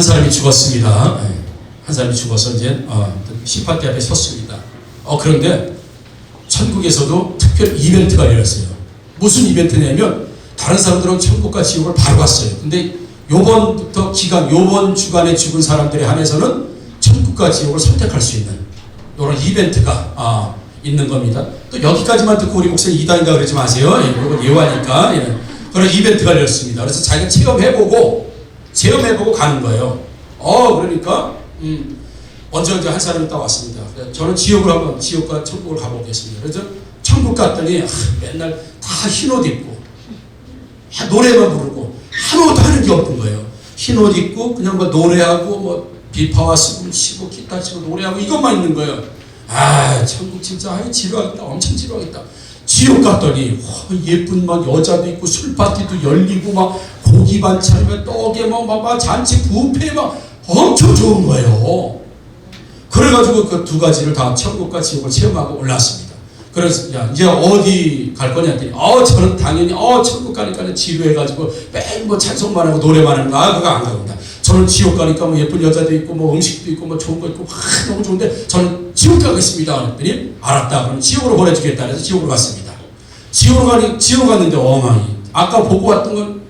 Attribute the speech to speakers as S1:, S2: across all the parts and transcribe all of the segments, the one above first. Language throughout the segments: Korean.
S1: 한 사람이 죽었습니다. 한 사람이 죽어서 이제 심판대 앞에 섰습니다. 그런데 천국에서도 특별 이벤트가 일어났어요. 무슨 이벤트냐면 다른 사람들은 천국과 지옥을 바로 갔어요. 근데 요번 주간에 죽은 사람들에 한해서는 천국과 지옥을 선택할 수 있는 이런 이벤트가 있는 겁니다. 또 여기까지만 듣고 우리 목사님 이단이다 그러지 마세요. 이건 예화니까. 그런 이벤트가 열렸습니다. 그래서 자기가 체험해보고 가는 거예요. 그러니까 먼저 이제 한 사람이 딱 왔습니다. 저는 지옥과 천국을 가보겠습니다. 그래서 천국 갔더니 맨날 다 흰옷 입고 노래만 부르고 아무것도 하는 게 없는 거예요. 흰옷 입고 그냥 뭐 노래하고 뭐 비파와 스분 치고 기타 치고 노래하고 이것만 있는 거예요. 천국 진짜 지루하겠다. 엄청 지루하겠다. 지옥 갔더니 예쁜 막 여자도 있고 술 파티도 열리고 막 고기 반찬이면 떡에 막 잔치 뷔페 막 엄청 좋은 거예요. 그래가지고 그 두 가지를 다 천국과 지옥을 체험하고 올랐습니다. 그래서 이제 어디 갈 거냐 했더니 저는 당연히 천국 가니까 지루해가지고 매일 뭐 찬송만 하고 노래만 하는 거 그거 안 가본다. 저는 지옥 가니까 뭐 예쁜 여자도 있고 뭐 음식도 있고 뭐 좋은 거 있고 너무 좋은데 저는 지옥 가겠습니다. 그랬더니 알았다. 그럼 지옥으로 보내주겠다. 그래서 지옥으로 갔습니다. 지옥으로 갔는데 아까 보고 왔던 건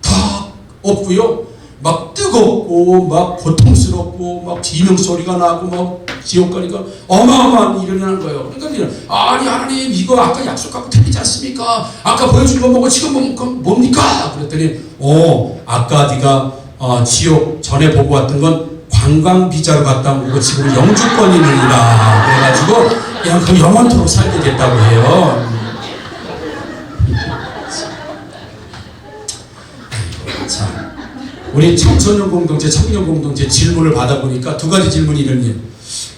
S1: 다 없고요. 막 뜨겁고 막 고통스럽고 막 비명 소리가 나고 막 지옥 가니까 어마어마한 일이 일어나는 거예요. 그러니까 아니 하나님 이거 아까 약속하고 틀리지 않습니까? 아까 보여준 거 뭐고 지금 뭡니까? 그랬더니 아까 네가 지옥 전에 보고 왔던 건 관광 비자로 갔다 온 거고 지금 영주권이니라 그래가지고 그냥 그 영원토록 살게 됐다고 해요. 자, 우리 청소년 공동체, 청년 공동체 질문을 받아보니까 두 가지 질문이 있는데,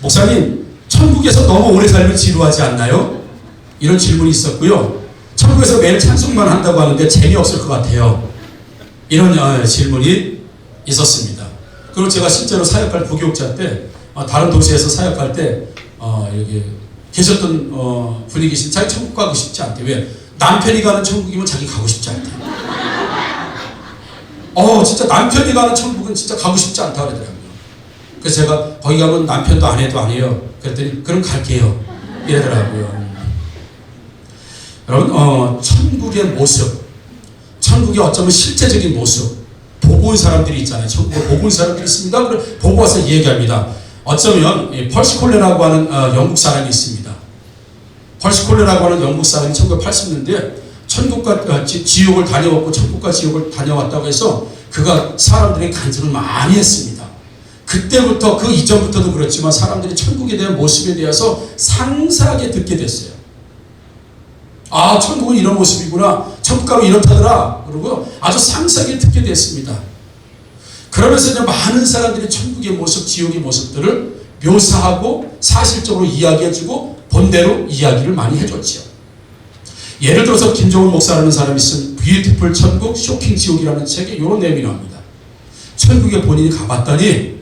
S1: 목사님, 천국에서 너무 오래 살면 지루하지 않나요? 이런 질문이 있었고요. 천국에서 매일 찬송만 한다고 하는데 재미없을 것 같아요. 이런 질문이 있었습니다. 그리고 제가 실제로 사역할 부교육자 때, 다른 도시에서 사역할 때, 여기 계셨던 분이 계신 자기 천국 가고 싶지 않대. 왜? 남편이 가는 천국이면 자기 가고 싶지 않대. 진짜 남편이 가는 천국은 진짜 가고 싶지 않다 그러더라고요. 그래서 제가 거기 가면 남편도 아내도 안 해요. 그랬더니 그럼 갈게요. 이러더라고요. 여러분, 천국의 모습, 천국의 어쩌면 실제적인 모습, 보고 온 사람들이 있잖아요. 천국을 보고 온 사람들이 있습니다. 그래 보고 와서 얘기합니다. 어쩌면 펄시 콜레라고 하는 영국 사람이 있습니다. 펄시 콜레라고 하는 영국 사람이 1980년대에 천국과 지옥을 다녀왔고 천국과 지옥을 다녀왔다고 해서 그가 사람들의 간증을 많이 했습니다. 그때부터 그 이전부터도 그렇지만 사람들이 천국에 대한 모습에 대해서 상세하게 듣게 됐어요. 천국은 이런 모습이구나. 천국 가면 이렇다더라. 그리고 아주 상세하게 듣게 됐습니다. 그러면서 이제 많은 사람들이 천국의 모습, 지옥의 모습들을 묘사하고 사실적으로 이야기해주고 본대로 이야기를 많이 해줬죠. 예를 들어서 김종훈 목사라는 사람이 쓴 뷰티풀 천국, 쇼킹 지옥이라는 책에 이런 내용이 나옵니다. 천국에 본인이 가봤더니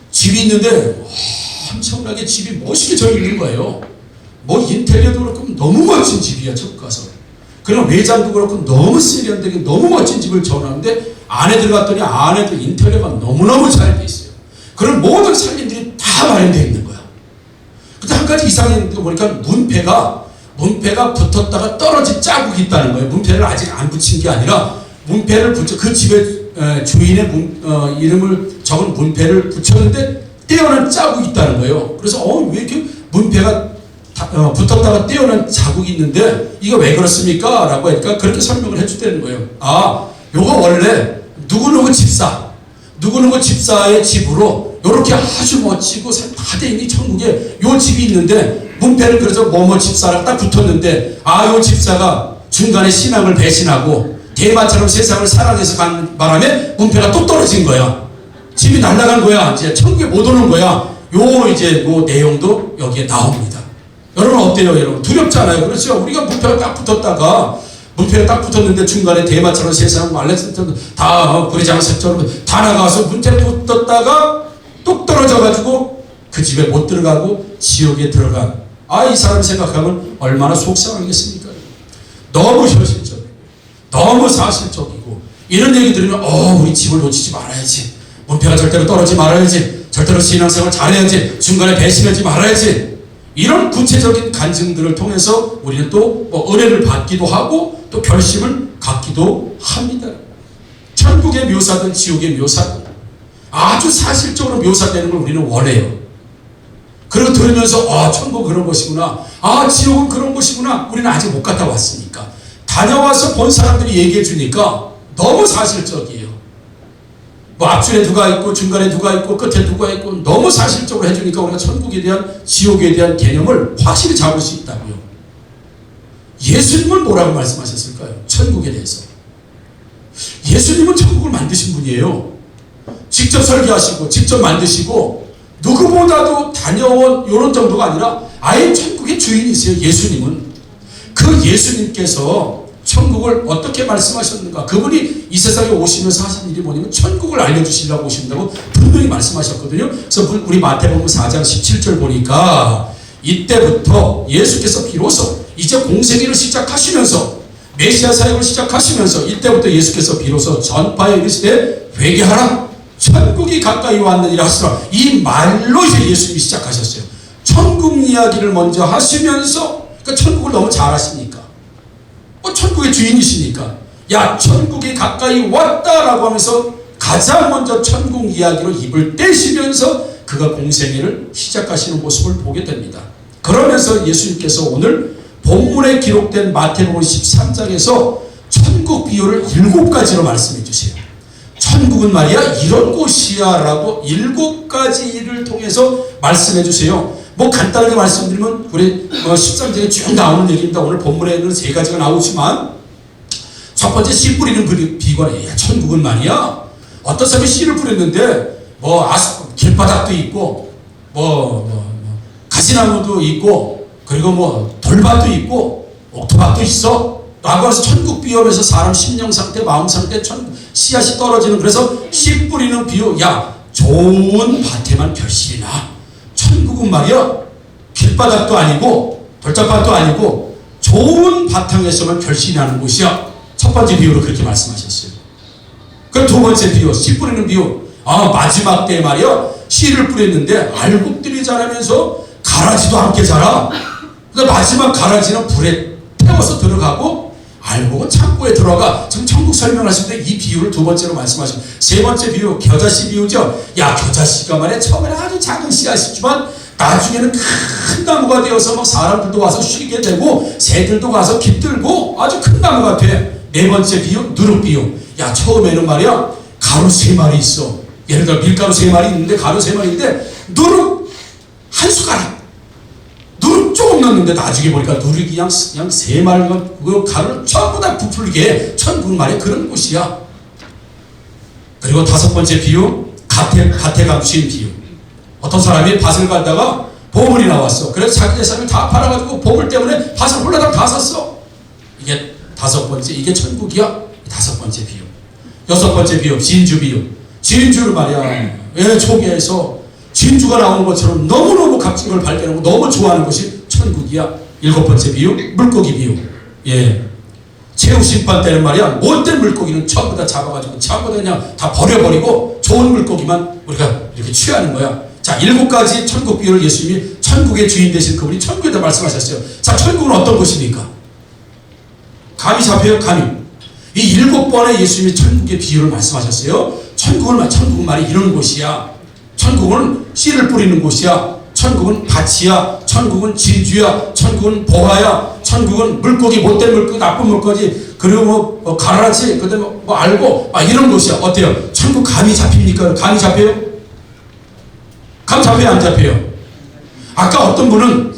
S1: 집이 있는데 엄청나게 집이 멋있게 져 있는 거예요. 뭐 인테리어도 그렇고 너무 멋진 집이야. 천국 가서. 그럼 외장도 그렇고 너무 세련되게 너무 멋진 집을 지어놨는데 안에 들어갔더니 안에도 인테리어가 너무너무 잘 돼 있어요. 그런 모든 살림들이 다 마련되어 있는 거야. 근데 한 가지 이상한 거 보니까 문패가 붙었다가 떨어진 자국이 있다는 거예요. 문패를 아직 안 붙인 게 아니라 문패를 그 집의 주인의 이름을 적은 문패를 붙였는데 떼어난 자국이 있다는 거예요. 그래서 왜 이렇게 문패가 붙었다가 떼어난 자국이 있는데 이거 왜 그렇습니까? 라고 하니까 그렇게 설명을 해주다는 거예요. 요거 원래 누구누구 집사의 집으로 요렇게 아주 멋지고 다 돼 있는 천국에 요 집이 있는데 문패를 그래서 뭐뭐 집사랑 딱 붙었는데 요 집사가 중간에 신앙을 배신하고 대마처럼 세상을 사랑해서 가는 바람에 문패가 또 떨어진 거야. 집이 날아간 거야. 이제 천국에 못 오는 거야. 요 내용도 여기에 나옵니다. 여러분 어때요? 여러분 두렵잖아요. 그렇죠? 우리가 문패가 딱 붙었는데 중간에 대마처럼 세상 알렉산더 다 브리장색처럼 다 나가서 문패 붙었다가 뚝 떨어져가지고 그 집에 못 들어가고 지옥에 들어간 이 사람 생각하면 얼마나 속상하겠습니까? 너무 현실적이고 너무 사실적이고 이런 얘기 들으면 우리 집을 놓치지 말아야지. 문패가 절대로 떨어지지 말아야지, 절대로 신앙생활 잘해야지, 중간에 배신하지 말아야지, 이런 구체적인 간증들을 통해서 우리는 또 은혜를 받기도 하고 또 결심을 갖기도 합니다. 천국의 묘사든 지옥의 묘사든 아주 사실적으로 묘사되는 걸 우리는 원해요. 그리고 들으면서 천국 그런 것이구나, 지옥은 그런 것이구나. 우리는 아직 못 갔다 왔으니까, 다녀와서 본 사람들이 얘기해 주니까 너무 사실적이에요. 뭐 앞줄에 누가 있고 중간에 누가 있고 끝에 누가 있고 너무 사실적으로 해주니까 우리가 천국에 대한, 지옥에 대한 개념을 확실히 잡을 수 있다고요. 예수님은 뭐라고 말씀하셨을까요? 천국에 대해서. 예수님은 천국을 만드신 분이에요. 직접 설계하시고 직접 만드시고 누구보다도 다녀온 이런 정도가 아니라 아예 천국의 주인이세요. 예수님은. 그 예수님께서 천국을 어떻게 말씀하셨는가? 그분이 이 세상에 오시면서 하신 일이 뭐냐면 천국을 알려주시려고 오신다고 분명히 말씀하셨거든요. 그래서 우리 마태복음 4장 17절 보니까 이때부터 예수께서 비로소 이제 공생애를 시작하시면서, 메시아 사역을 시작하시면서 이때부터 예수께서 비로소 전파에 이르시되 회개하라, 천국이 가까이 왔느니라 하시라. 이 말로 이제 예수님이 시작하셨어요. 천국 이야기를 먼저 하시면서, 그러니까 천국을 너무 잘 아시니까, 천국의 주인이시니까, 야 천국이 가까이 왔다라고 하면서 가장 먼저 천국 이야기로 입을 떼시면서 그가 공생애를 시작하시는 모습을 보게 됩니다. 그러면서 예수님께서 오늘 본문에 기록된 마태복음 13장에서 천국 비유를 7가지로 말씀해 주세요. 천국은 말이야 이런 곳이야 라고 7가지를 통해서 말씀해 주세요. 뭐 간단하게 말씀드리면 우리 13장에 쭉 나오는 얘기입니다. 오늘 본문에는 3가지가 나오지만, 첫 번째 씨 뿌리는 비유가, 천국은 말이야 어떤 사람이 씨를 뿌렸는데 길바닥도 있고 가시나무도 있고 그리고 돌밭도 있고 옥토밭도 있어 라고 해서 천국 비유하면서 사람 심령 상태, 마음 상태, 씨앗이 떨어지는, 그래서 씨 뿌리는 비유, 야 좋은 밭에만 결실이 나. 천국은 말이야 길바닥도 아니고 돌짝밭도 아니고 좋은 바탕에서만 결실이 나는 곳이야. 첫 번째 비유로 그렇게 말씀하셨어요. 그럼 두 번째 비유, 씨 뿌리는 비유, 마지막 때에 말이야 씨를 뿌렸는데 알곡들이 자라면서 가라지도 함께 자라. 근데 마지막 가라지는 불에 태워서 들어가고 알곡은 창고에 들어가. 지금 천국 설명하실 때 이 비유를 두 번째로 말씀하시고, 세 번째 비유 겨자씨 비유죠. 야 겨자씨가 말이야 처음에는 아주 작은 씨앗이지만 나중에는 큰 나무가 되어서 사람들도 와서 쉬게 되고 새들도 와서 깃들고 아주 큰 나무가 돼. 네 번째 비유 누룩 비유. 야 처음에는 말이야 가루 3마리 있어. 예를 들어 밀가루 3마리 있는데 가루 3마리인데 누룩 한 숟가락, 누룩 조금 넣었는데 나중에 보니까 누룩이 그냥 3마리가 그 가루를 전부 다 부풀게. 천국은 말이야 그런 곳이야. 그리고 5번째 비유 밭에 감추인 비유. 어떤 사람이 밭을 가다가 보물이 나왔어. 그래서 자기 재산을 다 팔아가지고 보물 때문에 밭을 홀라당 다 샀어. 이게 5번째, 이게 천국이야. 5번째 비유. 6번째 비유 진주 비유. 진주를 말이야 초기에서 진주가 나오는 것처럼 너무너무 값진 걸 발견하고 너무 좋아하는 것이 천국이야. 7번째 비유 물고기 비유. 최후 심판 때는 말이야 못된 물고기는 전부 다 잡아가지고 전부 다 그냥 다 버려버리고 좋은 물고기만 우리가 이렇게 취하는 거야. 자, 7가지 천국 비유를 예수님이 천국의 주인 되신 그분이 천국에다 말씀하셨어요. 자, 천국은 어떤 곳입니까? 감이 잡혀요? 감이. 이 7번의 예수님이 천국의 비유를 말씀하셨어요. 천국은 말이 이런 곳이야. 천국은 씨를 뿌리는 곳이야. 천국은 밭이야. 천국은 진주야. 천국은 보화야. 천국은 물고기, 못된 물고기, 나쁜 물고기, 그리고 가라지, 그 다음에 알고 이런 곳이야. 어때요? 천국 감이 잡힙니까? 감이 잡혀요? 감 잡혀요? 안 잡혀요? 아까 어떤 분은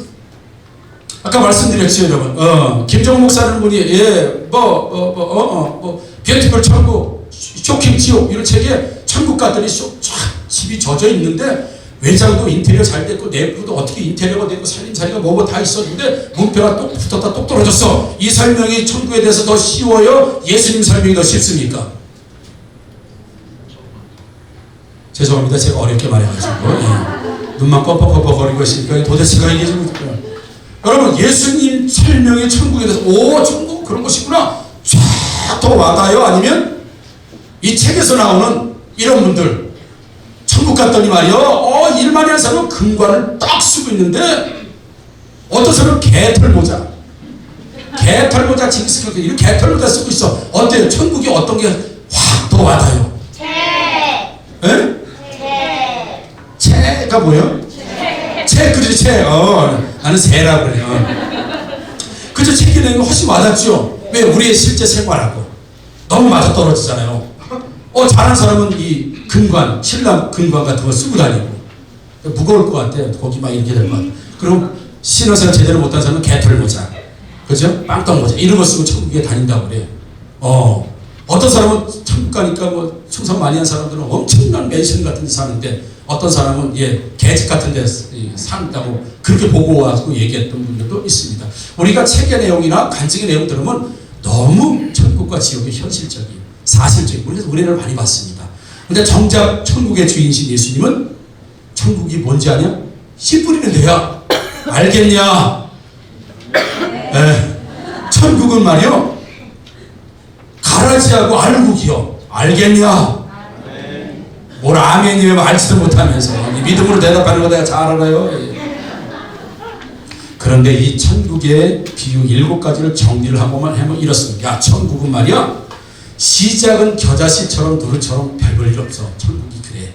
S1: 아까 말씀드렸죠, 여러분. 김정은 목사라는 분이 뷰티풀 천국, 쇼킹 지옥 이런 책에 천국 갔더니 집이 젖어 있는데 외장도 인테리어 잘 됐고 내부도 어떻게 인테리어가 됐고 살림살이가 뭐뭐 다 있었는데 문패가 똑 붙었다 똑 떨어졌어. 이 설명이 천국에 대해서 더 쉬워요? 예수님 설명이 더 쉽습니까? 죄송합니다. 제가 어렵게 말해가지고 눈만 껌뻑껌뻑거리고 있으니까 도대체가 이게 좀 여러분 예수님 설명의 천국에 대해서 천국 그런 것이구나 쫙 더 와닿아요? 아니면 이 책에서 나오는 이런 분들 천국 갔더니 말이요, 일 많이 하는 사람은 금관을 딱 쓰고 있는데, 어떤 사람은 개털모자 징기스칸 이런 개털모자 쓰고 있어. 어때요? 천국이 어떤 게 확 더 와닿아요? 채가 뭐예요? 채, 그렇지, 채. 나는 새라고 그래. 그죠? 책이 내는 거 훨씬 와닿죠? 왜? 우리의 실제 생활하고 너무 맞아떨어지잖아요. 잘하는 사람은 이 금관, 신랑 금관 같은 거 쓰고 다니고, 무거울 것 같아. 거기 막 이렇게 될 것 같아. 그럼 신앙생활 제대로 못한 사람은 개털모자, 그죠? 빵떡모자 이런 거 쓰고 천국에 다닌다고 그래. 어떤 사람은 천국 가니까 뭐 충성 많이 한 사람들은 엄청난 맨션 같은 데 사는데, 어떤 사람은 계집 같은 데 산다고 그렇게 보고 와서 얘기했던 분들도 있습니다. 우리가 책의 내용이나 간증의 내용 들으면 너무 천국과 지옥의 현실적인, 사실적인, 그래서 은혜를 많이 받습니다. 근데 정작 천국의 주인이신 예수님은 천국이 뭔지 아냐? 씨 뿌리는 데야. 알겠냐? 천국은 말이요, 가라지하고 알국이요. 알겠냐? 뭘 아멘이에요? 알지도 못하면서 믿음으로 대답하는 거 내가 잘 알아요. 그런데 이 천국의 비유 7가지를 정리를 하고만 하면 이렇습니다. 야, 천국은 말이야, 시작은 겨자씨처럼 누르처럼 별 볼 일 없어. 천국이 그래.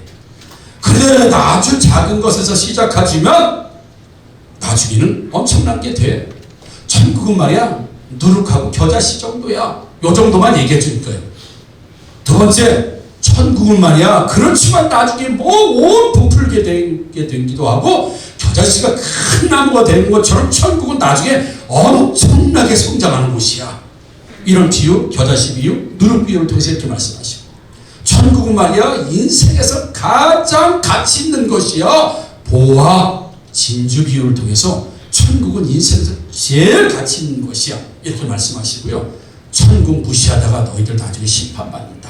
S1: 그래, 아주 작은 것에서 시작하지만 나중에는 엄청난 게 돼. 천국은 말이야, 누룩하고 겨자씨 정도야. 요 정도만 얘기해 줄 거예요. 두 번째, 천국은 말이야, 그렇지만 나중에 온 부풀게 되기도 하고 겨자씨가 큰 나무가 되는 것처럼 천국은 나중에 엄청나게 성장하는 곳이야. 이런 비유, 겨자씨 비유, 누룩 비유를 통해서 이렇게 말씀하시고, 천국은 말이야, 인생에서 가장 가치 있는 것이야. 보화, 진주 비유를 통해서 천국은 인생에서 제일 가치 있는 것이야. 이렇게 말씀하시고요. 천국 무시하다가 너희들 나중에 심판받는다.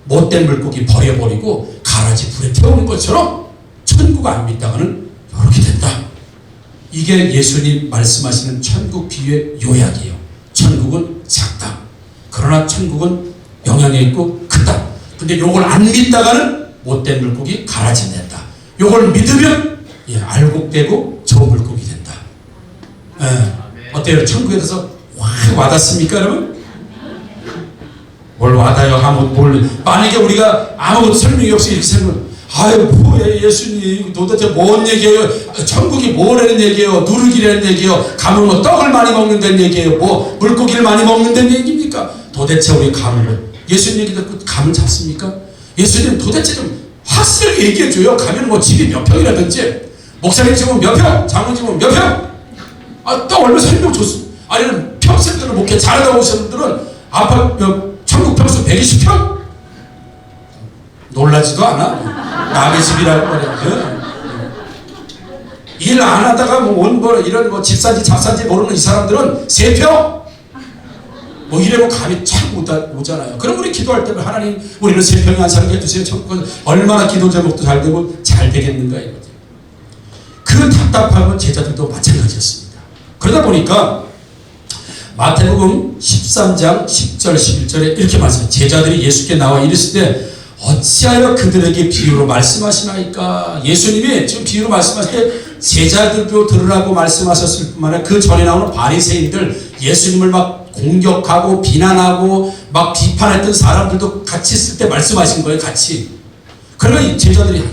S1: 못된 물고기 버려버리고 가라지 불에 태우는 것처럼 천국 안 믿다가는 이렇게 된다. 이게 예수님 말씀하시는 천국 비유의 요약이에요. 천국은 작다. 그러나 천국은 영향이 있고 크다. 근데 요걸 안 믿다가는 못된 물고기 가라지 낸다. 요걸 믿으면 알곡되고 좋은 물고기 된다. 어때요? 천국에 대해서 확 와닿습니까, 여러분? 뭘 와닿아요? 만약에 우리가 아무것도 설명이 없이 이렇게 생각하면, 아유, 뭐예요, 예수님? 도대체 뭔 얘기예요? 천국이 뭐라는 얘기예요? 누룩이라는 얘기예요? 가면 뭐 떡을 많이 먹는다는 얘기예요? 뭐 물고기를 많이 먹는다는 얘기입니까? 도대체 우리 감을, 예수님 얘기 듣고 감을 잡습니까? 예수님 도대체 좀 확실하게 얘기해줘요. 가면 뭐 집이 몇 평이라든지, 목사님 집은 몇 평, 장로님 집은 몇 평? 딱 얼마 설명 줬습니다. 아니면 평생들을 목회 잘하다 오신 분들은 천국 평수 120평? 놀라지도 않아. 남의 집이라고 그래. 일 안 하다가 이런 집산지 잡산지 모르는 이 사람들은 3평? 이래고 감이 참 오잖아요. 그럼 우리 기도할 때는 하나님, 우리는 3평이 안 살게 해주세요. 천국은 얼마나 기도 제목도 잘 되고 잘 되겠는가 이거죠. 그 답답함은 제자들도 마찬가지였습니다. 그러다 보니까 마태복음 13장 10절 11절에 이렇게 말씀해요. 제자들이 예수께 나와 이르실 때 어찌하여 그들에게 비유로 말씀하시나이까. 예수님이 지금 비유로 말씀하실 때 제자들도 들으라고 말씀하셨을 뿐만 아니라 그 전에 나오는 바리새인들, 예수님을 막 공격하고 비난하고 막 비판했던 사람들도 같이 있을 때 말씀하신 거예요. 같이. 그러니까 제자들이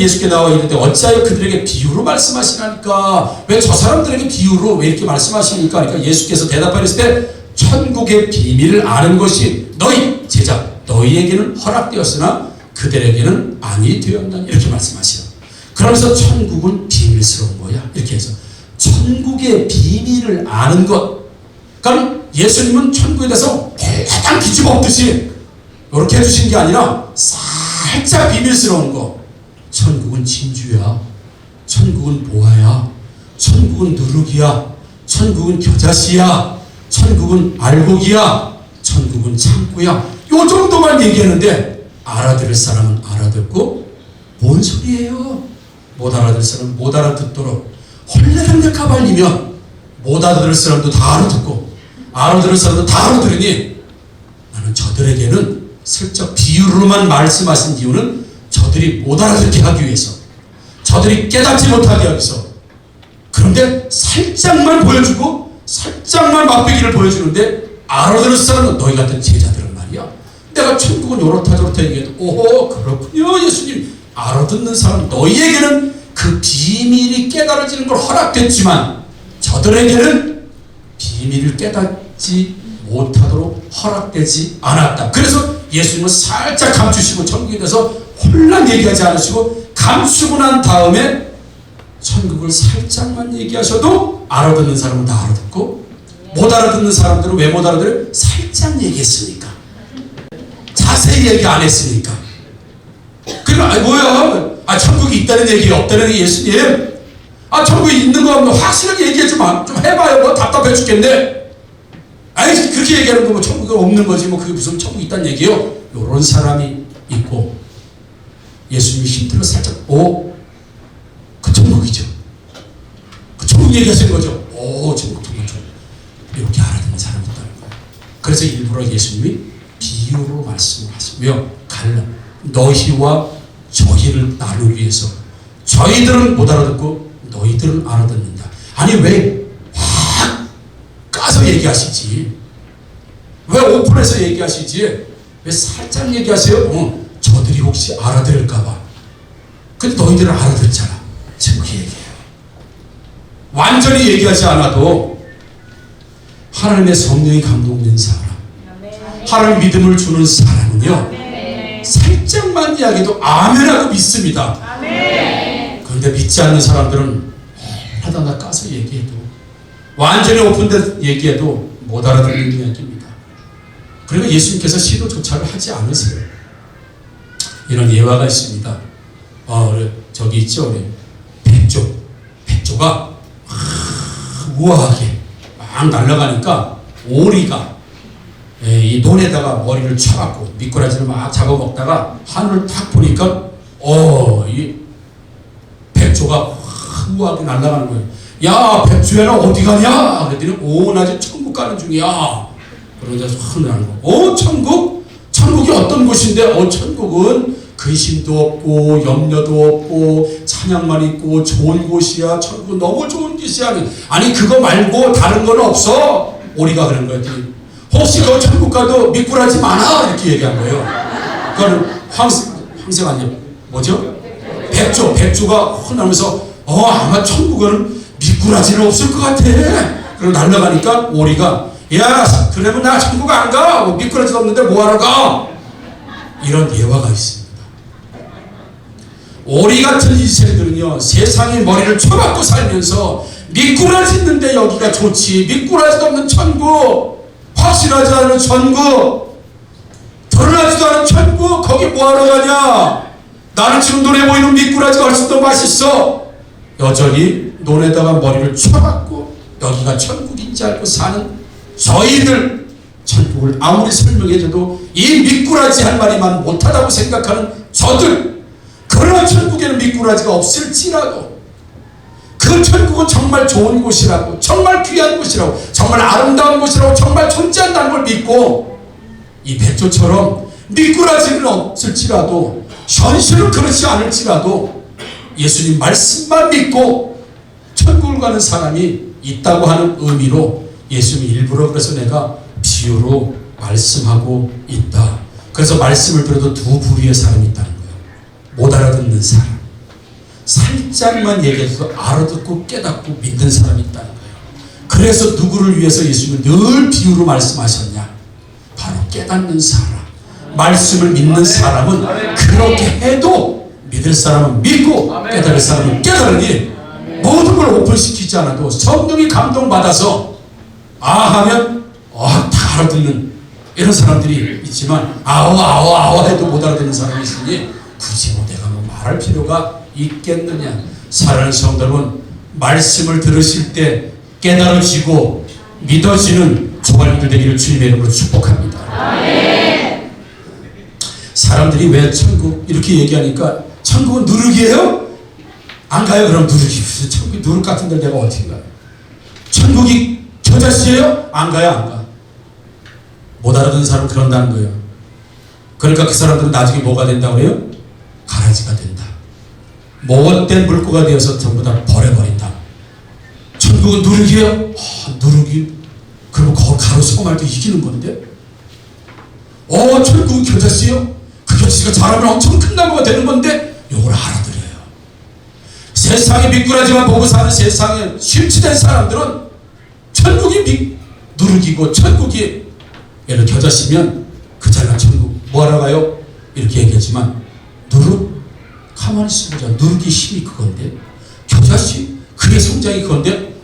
S1: 예수께 나와 이르되 어찌하여 그들에게 비유로 말씀하시나니까. 왜 저 사람들에게 비유로 왜 이렇게 말씀하시니까? 그러니까 예수께서 대답하셨을 때 천국의 비밀을 아는 것이 너희 제자, 너희에게는 허락되었으나 그들에게는 아니 되었나니, 이렇게 말씀하세요. 그러면서 천국은 비밀스러운 거야. 이렇게 해서 천국의 비밀을 아는 것. 그러니까 예수님은 천국에 대해서 대단 기지가 없듯이 이렇게 해주신 게 아니라 살짝 비밀스러운 거. 천국은 진주야. 천국은 보화야. 천국은 누룩이야. 천국은 겨자씨야. 천국은 알곡이야. 천국은 창고야. 요 정도만 얘기하는데 알아들을 사람은 알아듣고, 뭔 소리예요? 못 알아들 사람은 못 알아듣도록 헐레벌레 까발리면 못 알아들을 사람도 다 알아듣고 알아들을 사람도 다 알아들으니, 나는 저들에게는 슬쩍 비유로만 말씀하신 이유는 저들이 못 알아듣게 하기 위해서, 저들이 깨닫지 못하게 하기 위해서. 그런데 살짝만 보여주고 살짝만 맛보기를 보여주는데 알아들을 사람은 너희 같은 제자들은 말이야, 내가 천국은 요렇다 저렇다 얘기해도 오호 그렇군요 예수님, 알아듣는 사람, 너희에게는 그 비밀이 깨달아지는 걸 허락됐지만 저들에게는 비밀을 깨닫지 못하도록 허락되지 않았다. 그래서 예수님은 살짝 감추시고 천국에 대해서 홀랑 얘기하지 않으시고 감추고 난 다음에 천국을 살짝만 얘기하셔도 알아듣는 사람은 다 알아듣고, 못 알아듣는 사람들은 왜 못 알아들어요? 살짝 얘기했으니까, 자세히 얘기 안 했으니까. 그러니까 뭐야, 천국이 있다는 얘기 없다는 얘기 예수님, 천국이 있는 거 없는 확실하게 얘기해 좀 해봐요. 뭐 답답해 죽겠네. 그렇게 얘기하는 거 뭐 천국이 없는 거지 뭐 그게 무슨 천국이 있다는 얘기요. 요런 사람이 있고, 예수님이 힌트를 살짝 그 천국이죠. 그 천국 얘기하시는 거죠. 천국 이렇게 알아듣는 사람이 있다는 거예요. 그래서 일부러 예수님이 비유로 말씀을 하시고요. 너희와 저희를 나누기 위해서, 저희들은 못 알아듣고 너희들은 알아듣는다. 아니 왜 확 까서 얘기하시지? 왜 오픈해서 얘기하시지? 왜 살짝 얘기하세요? 저들이 혹시 알아들을까봐. 근데 너희들은 알아듣잖아. 지금 그 얘기예요. 완전히 얘기하지 않아도 하나님의 성령이 감동된 사람, 하나님 믿음을 주는 사람은요, 살짝만 이야기도 아멘하고 믿습니다. 그런데 믿지 않는 사람들은 하다가 까서 얘기해도, 완전히 오픈된 얘기해도 못 알아듣는 이야기입니다. 그리고 예수님께서 시도조차를 하지 않으세요. 이런 예화가 있습니다. 저기 있죠, 우리 백조가 우아하게 막 날아가니까 오리가 이 논에다가 머리를 쳐갖고 미꾸라지를 막 잡아먹다가 하늘을 탁 보니까 이 백조가 우아하게 날아가는 거예요. 야 백조야 어디 가냐? 그랬더니 나 지금 천국 가는 중이야. 그러자 하늘 하는 거. 천국? 천국이 어떤 곳인데? 천국은 근심도 없고 염려도 없고 찬양만 있고 좋은 곳이야. 천국은 너무 좋은 곳이야. 아니 그거 말고 다른 건 없어. 오리가 그런 거였더니 혹시 너 천국 가도 미꾸라지 많아? 이렇게 얘기한 거예요. 그거는 황색 아니에요. 뭐죠? 백조가 혼나면서 아마 천국은 미꾸라지는 없을 것 같아. 그리고 날아가니까 오리가 야 그러면 나 천국 안 가. 미꾸라지도 없는데 뭐하러 가? 이런 예화가 있습니다. 오리 같은 이 새들은요, 세상에 머리를 쳐박고 살면서 미꾸라지 있는데 여기가 좋지, 미꾸라지도 없는 천국, 확실하지 않은 천국, 드러나지도 않은 천국, 거기 뭐하러 가냐? 나는 지금 눈에 보이는 미꾸라지가 훨씬 더 맛있어. 여전히 논에다가 머리를 쳐박고 여기가 천국인지 알고 사는 저희들, 천국을 아무리 설명해줘도 이 미꾸라지 한 마리만 못하다고 생각하는 저들, 그러나 천국에는 미꾸라지가 없을지라도 그 천국은 정말 좋은 곳이라고, 정말 귀한 곳이라고, 정말 아름다운 곳이라고, 정말 존재한다는 걸 믿고, 이 백조처럼 미꾸라지는 없을지라도, 현실은 그렇지 않을지라도 예수님 말씀만 믿고 천국을 가는 사람이 있다고 하는 의미로 예수님이 일부러 그래서 내가 비유로 말씀하고 있다. 그래서 말씀을 들어도 두 부류의 사람이 있다는 거예요. 못 알아듣는 사람, 살짝만 얘기해서 알아듣고 깨닫고 믿는 사람이 있다는 거예요. 그래서 누구를 위해서 예수님은 늘 비유로 말씀하셨냐? 바로 깨닫는 사람, 말씀을 믿는 사람은 그렇게 해도 믿을 사람은 믿고 깨달을 사람은 깨달으니 모든 걸 오픈시키지 않아도 성령이 감동받아서 하면 다 알아듣는 이런 사람들이 있지만 아와 해도 못 알아듣는 사람이 있으니 굳이 내가 말할 필요가 있겠느냐. 사랑하는 성도 여러분, 말씀을 들으실 때 깨달아지고 믿어지는 조갈들 되기를 주님의 이름으로 축복합니다. 아멘. 사람들이 왜 천국 이렇게 얘기하니까 천국은 누룩이에요? 안 가요? 그럼 누룩이 무슨 천국이 누룩 같은 데 내가 어떻게 가요? 천국이 겨자씨예요? 안 가요? 안 가. 못 알아듣는 사람은 그런다는 거예요. 그러니까 그 사람들은 나중에 뭐가 된다고 해요? 가라지가 된다. 못된 물고가 되어서 전부 다 버려버린다. 천국은 누룩이에요? 누룩이? 그리고 가로수고 말도 이기는 건데? 천국은 겨자씨요? 그 겨자씨가 자라면 엄청 큰 나무가 되는 건데? 요걸 알아들어요. 세상에 미꾸라지만 보고 사는 세상에 심취된 사람들은 천국이 누룩이고 천국이 예를 겨자씨면 그 잘난 천국 뭐하러 가요? 이렇게 얘기하지만 누룩? 가만히 있어보자. 누룩이 힘이 그건데 겨자씨? 그게 성장이 그건데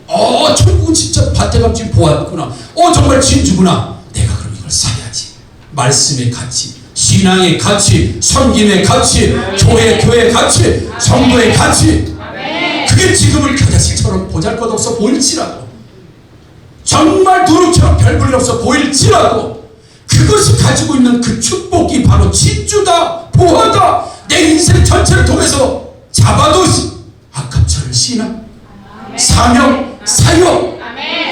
S1: 천국은 진짜 밭에 가면 지금 보았구나. 정말 진주구나. 내가 그럼 이걸 사야지. 말씀의 가치, 신앙의 가치, 섬김의 가치, 교회의 가치, 성도의 가치. 그게 지금은 겨자씨처럼 보잘것없어 보일지라도, 정말 누룩처럼 별 볼 일 없어 보일지라도, 그것이 가지고 있는 그 축복이 바로 진주다, 보화다. 내 인생 전체를 통해서 잡아도 아깝지 않은 신앙, 사명, 사역,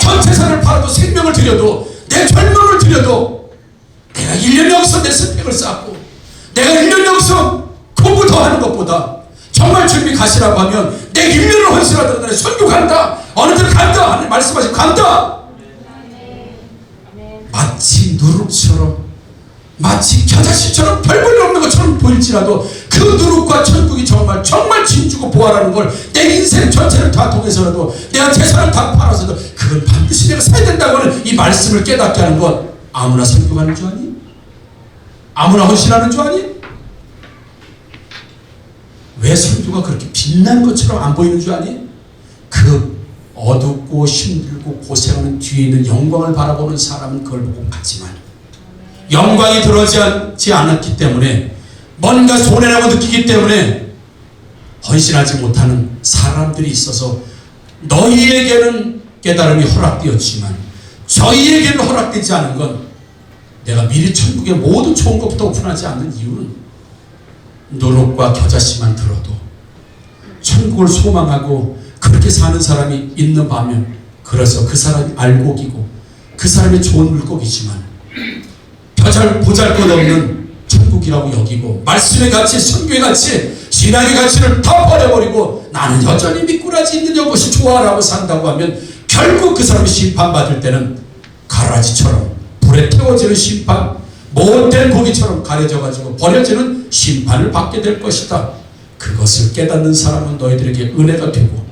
S1: 전 재산을 팔아도 생명을 드려도, 내 젊음을 드려도, 내가 1년 여기서 내 스펙을 쌓고 내가 1년 여기서 공부 더 하는 것보다 정말 주님이 가시라고 하면 내 1년을 헌신하더라도 선교 간다, 어느 데 간다, 하나님 말씀하시고 간다. 마치 누룩처럼, 마치 겨자씨처럼 별 볼 일 없는 것처럼 보일지라도 그 누룩과 천국이 정말 진주고 보화라는 걸 내 인생 전체를 다 통해서라도, 내가 재산을 다 팔아서도 그건 반드시 내가 사야 된다고 하는 이 말씀을 깨닫게 하는 것. 아무나 선교하는 줄 아니? 아무나 헌신하는 줄 아니? 왜 선교가 그렇게 빛나는 것처럼 안 보이는 줄 아니? 그 어둡고 힘들고 고생하는 뒤에 있는 영광을 바라보는 사람은 그걸 보고 갔지만, 영광이 들어오지 않았기 때문에, 뭔가 손해라고 느끼기 때문에 헌신하지 못하는 사람들이 있어서 너희에게는 깨달음이 허락되었지만 저희에게는 허락되지 않은 건, 내가 미리 천국의 모든 좋은 것부터 오픈하지 않는 이유는 누룩과 겨자씨만 들어도 천국을 소망하고 그렇게 사는 사람이 있는 반면, 그래서 그 사람이 알곡이고 그 사람이 좋은 물고기지만 보잘것없는 천국이라고 여기고, 말씀의 가치, 선교의 가치, 신앙의 가치를 다 버려버리고 나는 여전히 미꾸라지 있는 여것이 좋아라고 산다고 하면, 결국 그 사람이 심판받을 때는 가라지처럼 불에 태워지는 심판, 못된 고기처럼 가려져가지고 버려지는 심판을 받게 될 것이다. 그것을 깨닫는 사람은 너희들에게 은혜가 되고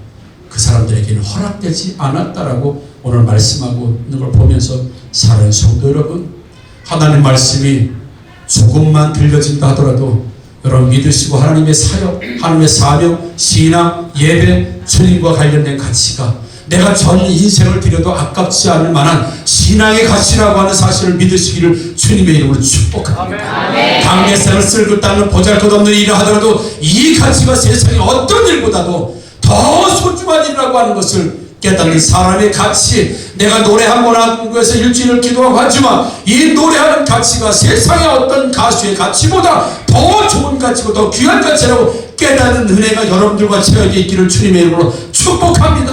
S1: 그 사람들에게는 허락되지 않았다라고 오늘 말씀하고 있는 걸 보면서, 사랑하는 성도 여러분, 하나님 말씀이 조금만 들려진다 하더라도 여러분 믿으시고 하나님의 사역, 하나님의 사명, 신앙, 예배, 주님과 관련된 가치가 내가 전 인생을 드려도 아깝지 않을 만한 신앙의 가치라고 하는 사실을 믿으시기를 주님의 이름으로 축복합니다. 당대생을 쓸고 닦는 보잘것없는 일을 하더라도 이 가치가 세상의 어떤 일보다도 더 소중한 일이라고 하는 것을 깨닫는 사람의 가치. 내가 노래 한 번 하고 해서 일주일을 기도하고 하지만 이 노래하는 가치가 세상의 어떤 가수의 가치보다 더 좋은 가치고 더 귀한 가치라고 깨닫는 은혜가 여러분들과 저에게 있기를 주님의 이름으로 축복합니다.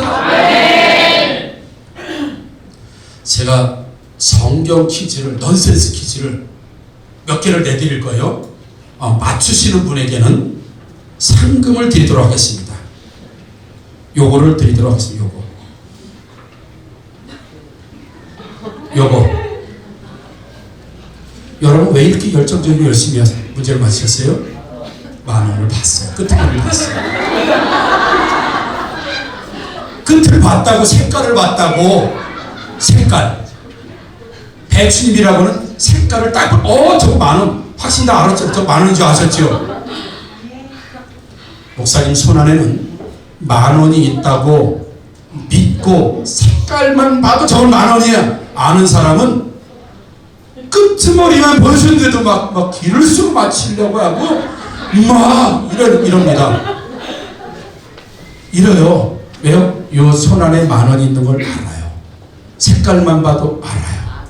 S1: 제가 성경 퀴즈를, 넌센스 퀴즈를 몇 개를 내드릴 거예요. 맞추시는 분에게는 상금을 드리도록 하겠습니다. 요거를 드리도록 하겠습니다. 요거. 여러분 왜 이렇게 열정적이고 열심히 문제를 맞히셨어요? 10,000원을 봤어요. 끝을 봤어요. 끝을 봤다고, 색깔을 봤다고. 색깔. 배추잎이라고는 색깔을 딱, 저거 10,000원. 확실히 다 알았죠? 저 10,000원인 줄 아셨죠? 목사님 손 안에는 10,000원이 있다고 믿고 색깔만 봐도 저건 10,000원이야 아는 사람은 끄트머리만 보여주는데도 막 길을 쑥 맞추려고 하고 막 이럽니다. 이래요. 왜요? 요 손 안에 10,000원이 있는 걸 알아요. 색깔만 봐도 알아요.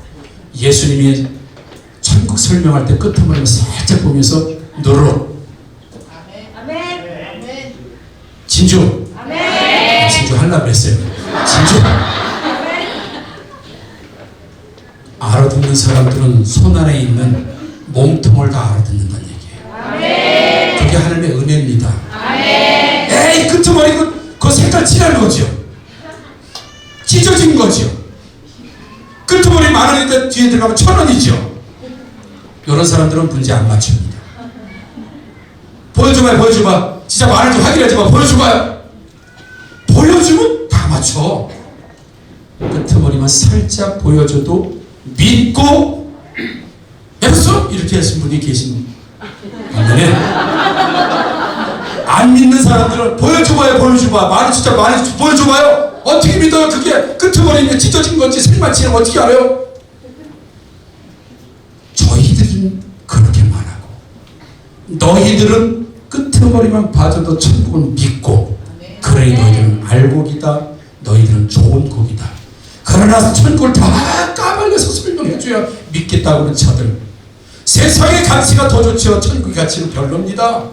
S1: 예수님이 천국 설명할 때 끄트머리를 살짝 보면서 누룩, 진주, 진주 하려고 했어요. 진주. 알아듣는 사람들은 손 안에 있는 몸통을 다 알아듣는다는 얘기예요. 그게 하나님의 은혜입니다. 에이 끄트머리 그 색깔 칠한 거죠. 찢어진 거죠. 끄트머리 10,000원인데 뒤에 들어가면 1,000원이죠. 이런 사람들은 문제 안 맞춥니다. 보여줘봐요. 보여줘봐. 진짜 많은지 확인하지마. 보여줘봐요. 보여주면 다 맞춰. 끄트머리만 살짝 보여줘도 믿고 해봤어? 이렇게 하신 분이 계신 반면에 안 믿는 사람들은 보여줘봐요. 보여줘봐. 많이 진짜 많이 보여줘봐요. 어떻게 믿어요? 그게 끄트머리에 찢어진 건지 색마치는 어떻게 알아요? 저희들은 그렇게 말하고 너희들은 끄트머리만 봐줘도 천국을 믿고 그래 너희들은 알곡이다. 너희들은 좋은 곡이다. 그러나 천국을 다 까발려서 설명해줘야 믿겠다고 하는 저들 세상의 가치가 더 좋죠. 천국의 가치는 별로입니다.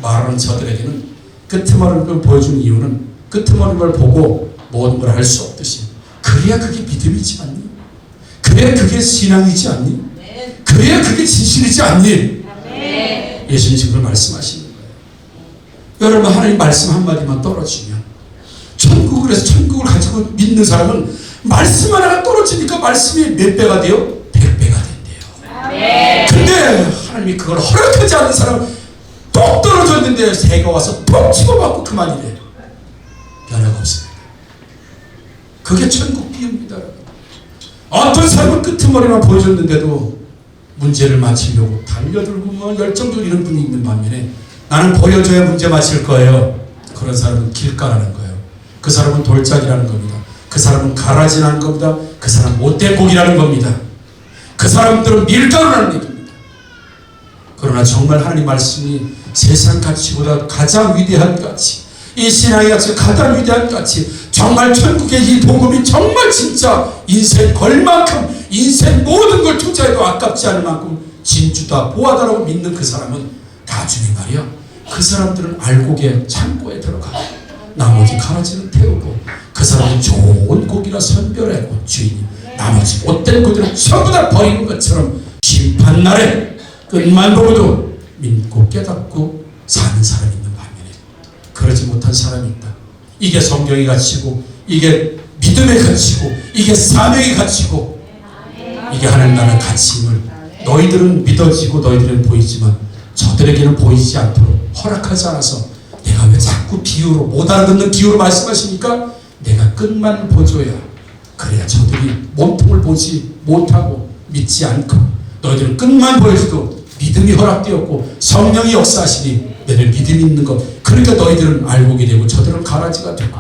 S1: 말하는 저들에게는 끄트머리를 보여주는 이유는 끄트머리를 보고 모든 걸 할 수 없듯이 그래야 그게 믿음이지 않니? 그래야 그게 신앙이지 않니? 그래야 그게 진실이지 않니? 예수님 지금 말씀하시는 거예요. 여러분 하나님 말씀 한마디만 떨어지면 천국을 해서 천국을 가지고 믿는 사람은 말씀 하나가 떨어지니까 말씀이 몇 배가 돼요? 100배가 된대요. 근데 하나님이 그걸 허락하지 않는 사람은 똑 떨어졌는데 새가 와서 푹 집어받고 그만이래. 변화가 없습니다. 그게 천국 비유입니다. 어떤 사람은 끄트머리만 보여줬는데도 문제를 맞히려고 달려들고 뭐 열정적으로 이런 분이 있는 반면에 나는 보여줘야 문제 맞힐 거예요. 그런 사람은 길가라는 거예요. 그 사람은 돌짝이라는 겁니다. 그 사람은 가라지라는 겁니다. 그 사람은 못된 고기라는 겁니다. 그 사람들은 밀가루라는 얘기입니다. 그러나 정말 하나님 말씀이 세상 가치보다 가장 위대한 가치, 이 신앙의 가치 가장 위대한 가치, 정말 천국의 이 복음이 정말 진짜 인생 걸 만큼 인생 모든 걸 투자해도 아깝지 않을 만큼 진주다 보하다라고 믿는 그 사람은 나중에 말이야 그 사람들은 알곡의 창고에 들어가 나머지 가라지는 태우고 그 사람은 좋은 고기라 선별하고 주인이 나머지 못된 고기를 전부 다 버리는 것처럼 심판날에 끝만 보고도 믿고 깨닫고 사는 사람이 있는 반면에 그러지 못한 사람이 있다. 이게 성경의 가치고 이게 믿음의 가치고 이게 사명의 가치고 이게 하나님 나라의 가치임을 너희들은 믿어지고 너희들은 보이지만 저들에게는 보이지 않도록 허락하지 않아서 내가 왜 자꾸 비유로 못 알아듣는 비유로 말씀하십니까? 내가 끝만 보줘야 그래야 저들이 몸통을 보지 못하고 믿지 않고 너희들은 끝만 보여줘도 믿음이 허락되었고 성령이 역사하시니 너희들 믿음이 있는 것 그러니까 너희들은 알곡이 되고 저들은 가라지가 되고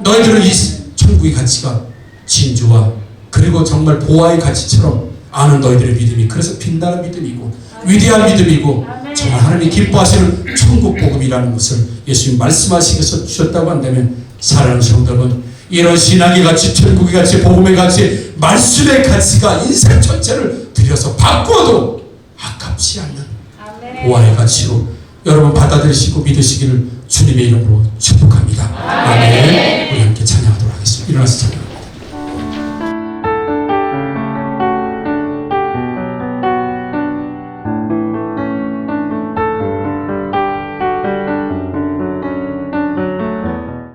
S1: 너희들은 이 천국의 가치가 진주와 그리고 정말 보화의 가치처럼 아는 너희들의 믿음이 그래서 빛나는 믿음이고 위대한 믿음이고 정말 하나님이 기뻐하시는 천국 복음이라는 것을 예수님 말씀하시면서 주셨다고 한다면 사랑하는 성도 여러분 이런 신앙의 가치 천국의 가치 복음의 가치 말씀의 가치가 인생 전체를 들여서 바꾸어도 아깝지 않는 보화의 가치로 여러분 받아들이시고 믿으시기를 주님의 이름으로 축복합니다.